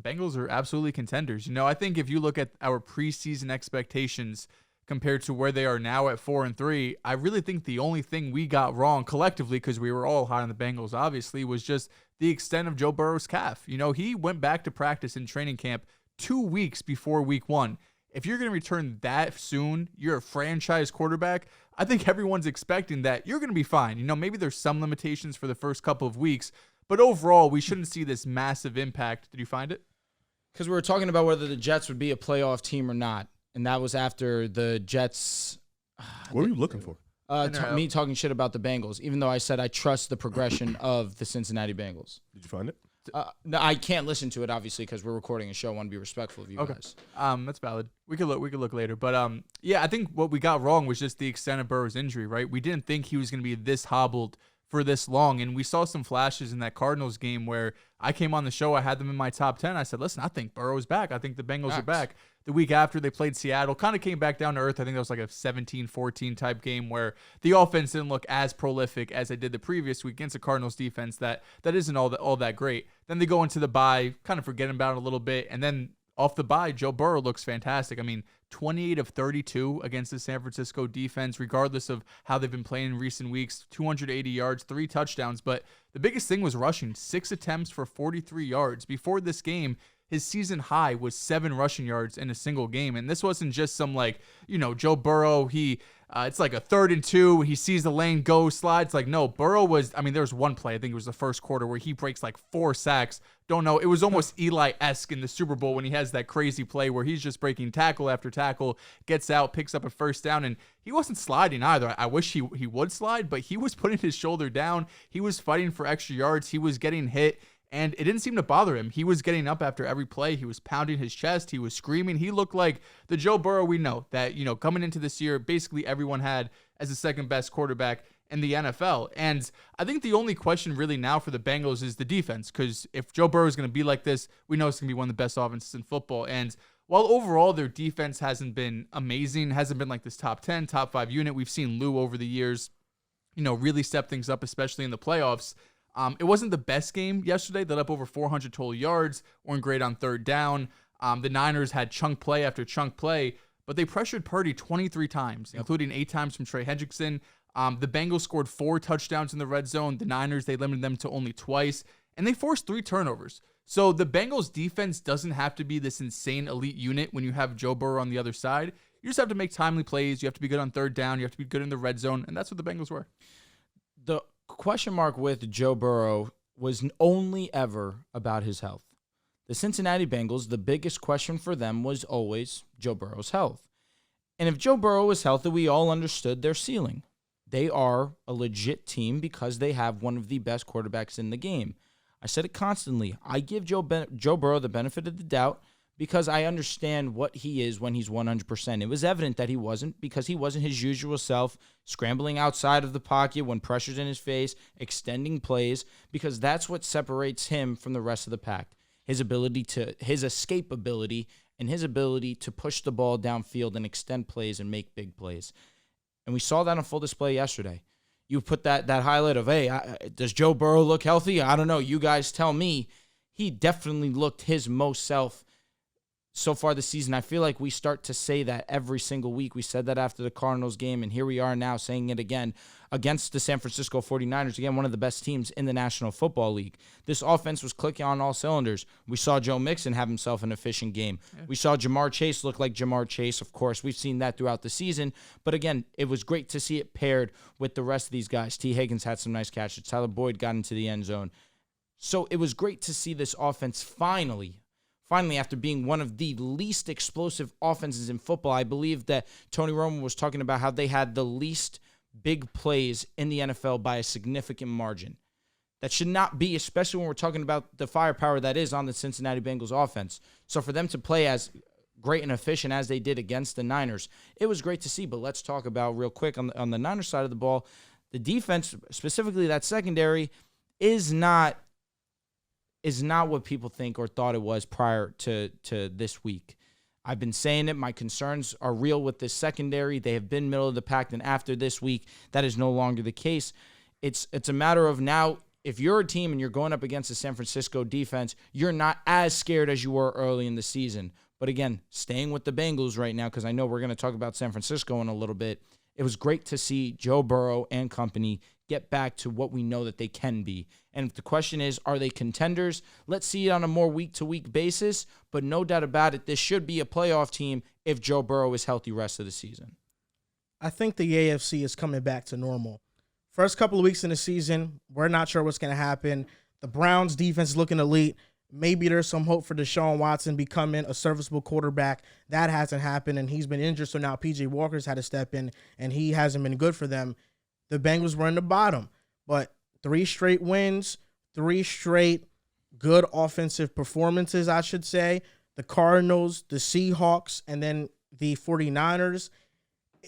Bengals are absolutely contenders. I think if you look at our preseason expectations compared to where they are now at 4-3, I really think the only thing we got wrong collectively, because we were all high on the Bengals, obviously, was just the extent of Joe Burrow's calf. He went back to practice in training camp 2 weeks before week 1. If you're going to return that soon, you're a franchise quarterback. I think everyone's expecting that you're going to be fine. Maybe there's some limitations for the first couple of weeks, but overall, we shouldn't see this massive impact. Did you find it? Because we were talking about whether the Jets would be a playoff team or not, and that was after the Jets. What were you looking for? Me talking shit about the Bengals, even though I said I trust the progression of the Cincinnati Bengals. Did you find it? No, I can't listen to it, obviously, because we're recording a show. I want to be respectful of you guys. That's valid. We could look later. But yeah, I think what we got wrong was just the extent of Burrow's injury, right? We didn't think he was going to be this hobbled for this long. And we saw some flashes in that Cardinals game where I came on the show. I had them in my top 10. I said, listen, I think Burrow's back. I think the Bengals are back. The week after they played Seattle, kind of came back down to earth. I think that was like a 17-14 type game where the offense didn't look as prolific as they did the previous week against the Cardinals defense that isn't all that great. Then they go into the bye, kind of forgetting about it a little bit. And then off the bye, Joe Burrow looks fantastic. I mean, 28 of 32 against the San Francisco defense, regardless of how they've been playing in recent weeks. 280 yards, 3 touchdowns. But the biggest thing was rushing. 6 attempts for 43 yards. Before this game, his season high was 7 rushing yards in a single game. And this wasn't just some Joe Burrow, it's like a 3rd and 2. He sees the lane go, slides. No, Burrow there was one play, I think it was the first quarter, where he breaks 4 sacks. Don't know. It was almost Eli-esque in the Super Bowl when he has that crazy play where he's just breaking tackle after tackle, gets out, picks up a first down, and he wasn't sliding either. I wish he would slide, but he was putting his shoulder down. He was fighting for extra yards. He was getting hit. And it didn't seem to bother him. He was getting up after every play. He was pounding his chest. He was screaming. He looked like the Joe Burrow we know that, coming into this year, basically everyone had as the second best quarterback in the NFL. And I think the only question really now for the Bengals is the defense, because if Joe Burrow is going to be like this, we know it's going to be one of the best offenses in football. And while overall their defense hasn't been amazing, hasn't been like this top 10, top 5 unit, we've seen Lou over the years, really step things up, especially in the playoffs. It wasn't the best game yesterday. They let up over 400 total yards, weren't great on 3rd down. The Niners had chunk play after chunk play, but they pressured Purdy 23 times, including 8 times from Trey Hendrickson. The Bengals scored 4 touchdowns in the red zone. The Niners, they limited them to only twice, and they forced 3 turnovers. So the Bengals defense doesn't have to be this insane elite unit when you have Joe Burrow on the other side. You just have to make timely plays. You have to be good on 3rd down. You have to be good in the red zone, and that's what the Bengals were. The question mark with Joe Burrow was only ever about his health. The Cincinnati Bengals, the biggest question for them was always Joe Burrow's health. And if Joe Burrow was healthy, we all understood their ceiling. They are a legit team because they have one of the best quarterbacks in the game. I said it constantly. I give Joe Burrow the benefit of the doubt because I understand what he is when he's 100%. It was evident that he wasn't, because he wasn't his usual self, scrambling outside of the pocket when pressure's in his face, extending plays, because that's what separates him from the rest of the pack. His escape ability, and his ability to push the ball downfield and extend plays and make big plays. And we saw that on full display yesterday. You put that highlight of, hey, does Joe Burrow look healthy? I don't know. You guys tell me. He definitely looked his most self so far this season. I feel like we start to say that every single week. We said that after the Cardinals game, and here we are now saying it again against the San Francisco 49ers, again, one of the best teams in the National Football League. This offense was clicking on all cylinders. We saw Joe Mixon have himself an efficient game. Yeah. We saw Jamar Chase look like Jamar Chase. Of course, we've seen that throughout the season. But again, it was great to see it paired with the rest of these guys. T. Higgins had some nice catches. Tyler Boyd got into the end zone. So it was great to see this offense finally, after being one of the least explosive offenses in football. I believe that Tony Romo was talking about how they had the least big plays in the NFL by a significant margin. That should not be, especially when we're talking about the firepower that is on the Cincinnati Bengals offense. So for them to play as great and efficient as they did against the Niners, it was great to see. But let's talk about real quick on the Niners side of the ball. The defense, specifically that secondary, is not what people think or thought it was prior to this week. I've been saying it. My concerns are real with this secondary. They have been middle of the pack, and after this week, that is no longer the case. It's a matter of now if you're a team and you're going up against the San Francisco defense, you're not as scared as you were early in the season. But again, staying with the Bengals right now, because I know we're going to talk about San Francisco in a little bit, it was great to see Joe Burrow and company get back to what we know that they can be. And if the question is, are they contenders? Let's see it on a more week-to-week basis. But no doubt about it, this should be a playoff team if Joe Burrow is healthy rest of the season. I think the AFC is coming back to normal. First couple of weeks in the season, we're not sure what's going to happen. The Browns' defense is looking elite. Maybe there's some hope for Deshaun Watson becoming a serviceable quarterback. That hasn't happened, and he's been injured, so now P.J. Walker's had to step in, and he hasn't been good for them. The Bengals were in the bottom, but 3 straight wins, 3 straight good offensive performances, I should say. The Cardinals, the Seahawks, and then the 49ers.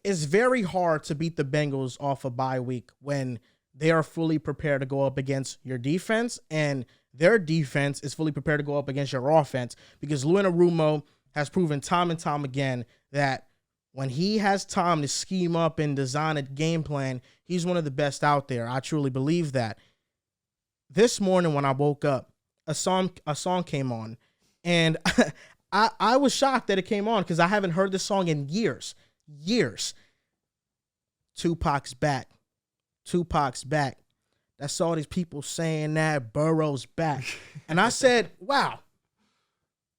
It's very hard to beat the Bengals off a bye week when they are fully prepared to go up against your defense, and their defense is fully prepared to go up against your offense, because Lou Anarumo has proven time and time again that when he has time to scheme up and design a game plan, he's one of the best out there. I truly believe that. This morning when I woke up, a song came on, and I was shocked that it came on because I haven't heard this song in years. Tupac's back. That's all these people saying that Burrow's back. And I said, wow,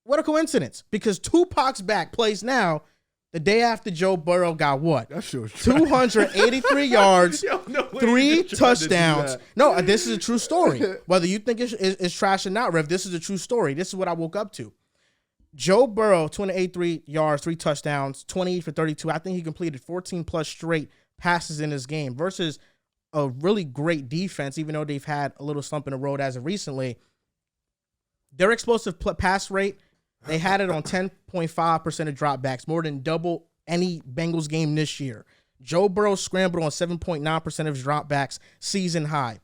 what a coincidence, because Tupac's back plays now the day after Joe Burrow got what? 283 yards, Yo, no way 3 you tried to do touchdowns. that. No, this is a true story. Whether you think it's trash or not, Rev, this is a true story. This is what I woke up to. Joe Burrow, 283 yards, 3 touchdowns, 28 for 32. I think he completed 14-plus straight passes in this game versus a really great defense, even though they've had a little slump in the road as of recently. Their explosive pass rate, they had it on 10.5% of dropbacks, more than double any Bengals game this year. Joe Burrow scrambled on 7.9% of his dropbacks, season high.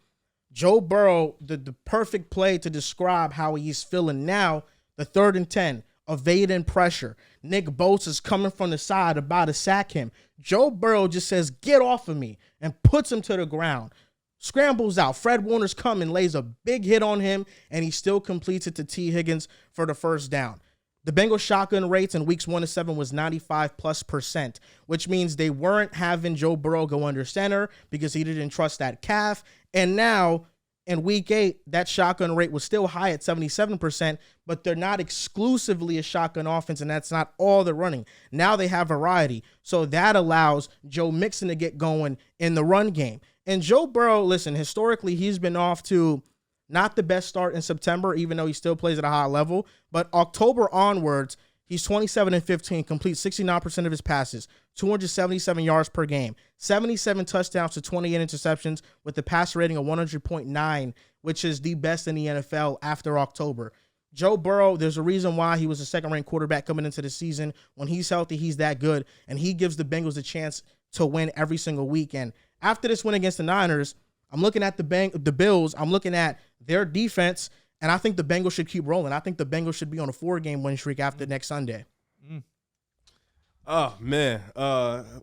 Joe Burrow, the perfect play to describe how he's feeling now, the 3rd and 10, evading pressure. Nick Bosa's coming from the side, about to sack him. Joe Burrow just says, get off of me, and puts him to the ground. Scrambles out. Fred Warner's coming, lays a big hit on him, and he still completes it to T. Higgins for the first down. The Bengals shotgun rates in weeks 1 to 7 was 95+%, which means they weren't having Joe Burrow go under center because he didn't trust that calf. And now in week 8, that shotgun rate was still high at 77%, but they're not exclusively a shotgun offense, and that's not all they're running. Now they have variety. So that allows Joe Mixon to get going in the run game. And Joe Burrow, listen, historically, he's been off to not the best start in September, even though he still plays at a high level. But October onwards, he's 27-15, completes 69% of his passes, 277 yards per game, 77 touchdowns to 28 interceptions with a passer rating of 100.9, which is the best in the NFL after October. Joe Burrow, there's a reason why he was a second-ranked quarterback coming into the season. When he's healthy, he's that good, and he gives the Bengals a chance to win every single week. And after this win against the Niners, I'm looking at the Bills. I'm looking at their defense, and I think the Bengals should keep rolling. I think the Bengals should be on a 4-game win streak after next Sunday. Oh man,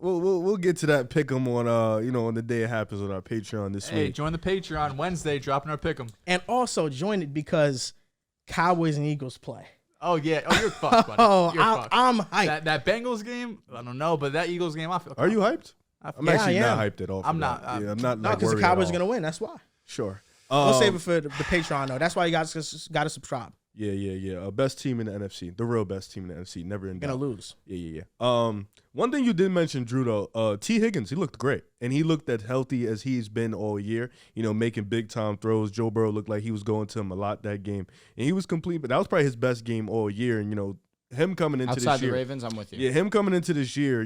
we'll get to that pick'em on on the day it happens on our Patreon this Hey, week. join the Patreon Wednesday, dropping our pick'em. And also join it because Cowboys and Eagles play. Oh yeah, you're fucked, buddy. Oh, You're fucked. I'm hyped. That Bengals game, I don't know, but that Eagles game, I feel. Are you hyped? I'm Yeah, actually I not am. hyped at all. I'm for not. that. Yeah, I'm not. No, like, because the worried at Cowboys are all. going to win. That's why. Sure. We'll save it for the Patreon, though. That's why you guys got to subscribe. Yeah. Best team in the NFC, the real best team in the NFC. Never in doubt. Going to lose. Yeah. One thing you did mention, Drew, though, T. Higgins, he looked great. And he looked as healthy as he's been all year, making big-time throws. Joe Burrow looked like he was going to him a lot that game. And he was complete, but that was probably his best game all year. And, him coming into Outside this year. the Ravens, I'm with you. Yeah, him coming into this year,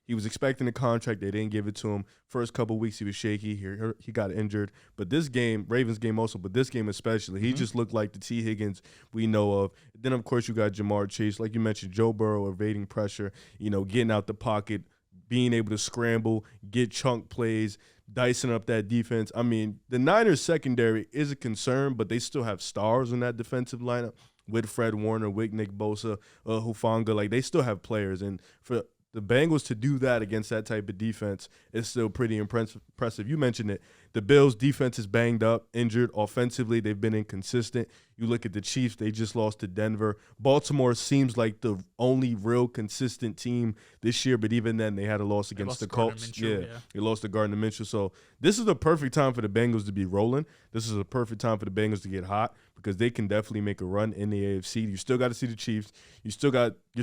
he was expecting a contract. They didn't give it to him. First couple weeks, he was shaky. He got injured. But this game, Ravens game also, but this game especially, he just looked like the T. Higgins we know of. Then, of course, you got Jamar Chase. Like you mentioned, Joe Burrow evading pressure, getting out the pocket, being able to scramble, get chunk plays, dicing up that defense. I mean, the Niners secondary is a concern, but they still have stars in that defensive lineup with Fred Warner, with Nick Bosa, Hufanga. Like, they still have players. And for the Bengals to do that against that type of defense is still pretty impressive. You mentioned it. The Bills' defense is banged up, injured. Offensively, they've been inconsistent. You look at the Chiefs, they just lost to Denver. Baltimore seems like the only real consistent team this year, but even then, they had a loss against the Colts. They lost to Gardner Minshew. So this is the perfect time for the Bengals to be rolling. This is a perfect time for the Bengals to get hot because they can definitely make a run in the AFC. You still got to see the Chiefs. You're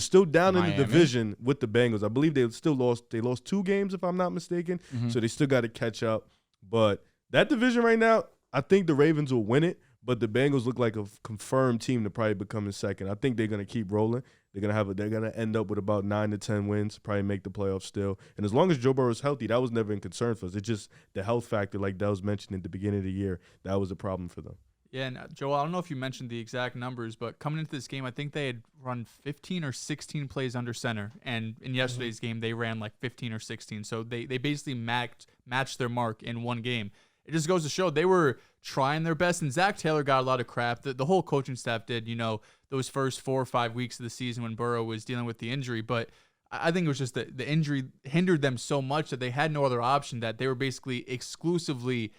still down in the division with the Bengals. I believe they lost 2 games, if I'm not mistaken. So they still got to catch up. But that division right now, I think the Ravens will win it, but the Bengals look like a confirmed team to probably become in second. I think they're going to keep rolling. They're going to end up with about 9 to 10 wins, probably make the playoffs still. And as long as Joe Burrow is healthy, that was never a concern for us. It's just the health factor, like Dehls mentioned at the beginning of the year, that was a problem for them. Yeah, and Joel, I don't know if you mentioned the exact numbers, but coming into this game, I think they had run 15 or 16 plays under center, and in yesterday's game, they ran like 15 or 16. So they basically matched their mark in one game. It just goes to show they were trying their best, and Zach Taylor got a lot of crap. The whole coaching staff did, those first 4 or 5 weeks of the season when Burrow was dealing with the injury, but I think it was just the injury hindered them so much that they had no other option, that they were basically exclusively,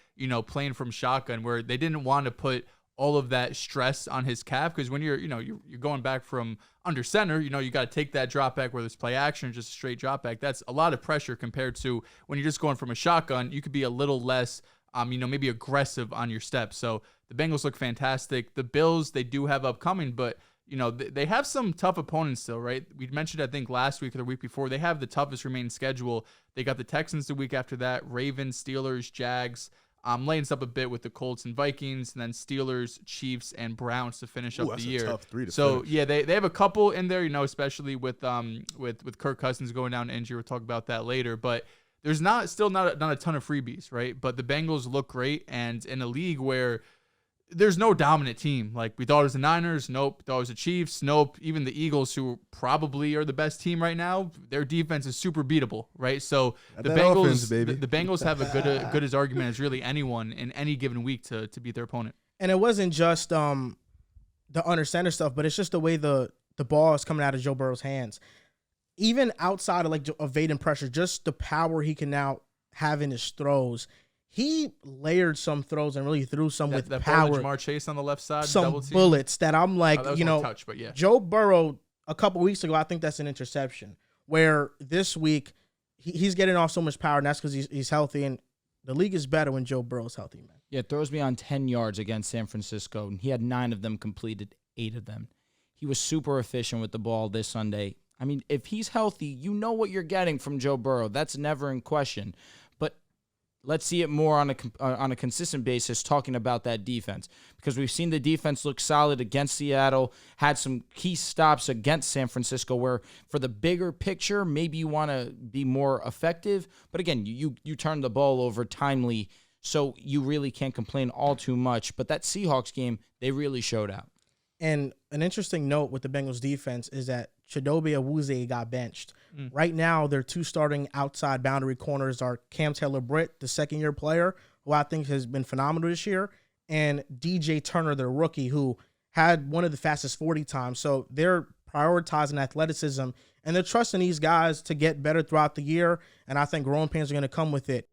playing from shotgun, where they didn't want to put all of that stress on his calf, because when you're going back from under center, you got to take that drop back, whether it's play action or just a straight drop back. That's a lot of pressure compared to when you're just going from a shotgun. You could be a little less, maybe aggressive on your steps. So the Bengals look fantastic. The Bills, they do have upcoming, but they have some tough opponents still, right? We mentioned, I think, last week or the week before, they have the toughest remaining schedule. They got the Texans the week after that, Ravens, Steelers, Jags. Laying this up a bit with the Colts and Vikings, and then Steelers, Chiefs, and Browns to finish up the year. Tough 3 to so finish. Yeah, they have a couple in there, especially with Kirk Cousins going down injury. We'll talk about that later, but there's not a ton of freebies, right? But the Bengals look great, and in a league where there's no dominant team. Like, we thought it was the Niners. Nope. Thought it was the Chiefs. Nope. Even the Eagles, who probably are the best team right now, their defense is super beatable, right? So the Bengals, offense, baby. The Bengals have a good as argument as really anyone in any given week to beat their opponent. And it wasn't just the under center stuff, but it's just the way the ball is coming out of Joe Burrow's hands. Even outside of evading pressure, just the power he can now have in his throws. He layered some throws and really threw some with power. That Jamar Chase on the left side, some double team. Bullets that I'm like, that was one touch, but yeah. Joe Burrow, a couple weeks ago, I think that's an interception. Where this week, he's getting off so much power, and that's because he's healthy. And the league is better when Joe Burrow's healthy, man. Yeah, throws me on 10 yards against San Francisco, and he had 9 of them completed, 8 of them. He was super efficient with the ball this Sunday. I mean, if he's healthy, you know what you're getting from Joe Burrow. That's never in question. But let's see it more on a consistent basis, talking about that defense, because we've seen the defense look solid against Seattle, had some key stops against San Francisco, where for the bigger picture, maybe you want to be more effective. But again, you turn the ball over timely, so you really can't complain all too much. But that Seahawks game, they really showed out. And an interesting note with the Bengals defense is that Chidobe Awuzie got benched. Right now, their 2 starting outside boundary corners are Cam Taylor-Britt, the second-year player, who I think has been phenomenal this year, and DJ Turner, their rookie, who had one of the fastest 40 times. So they're prioritizing athleticism, and they're trusting these guys to get better throughout the year, and I think growing pains are going to come with it.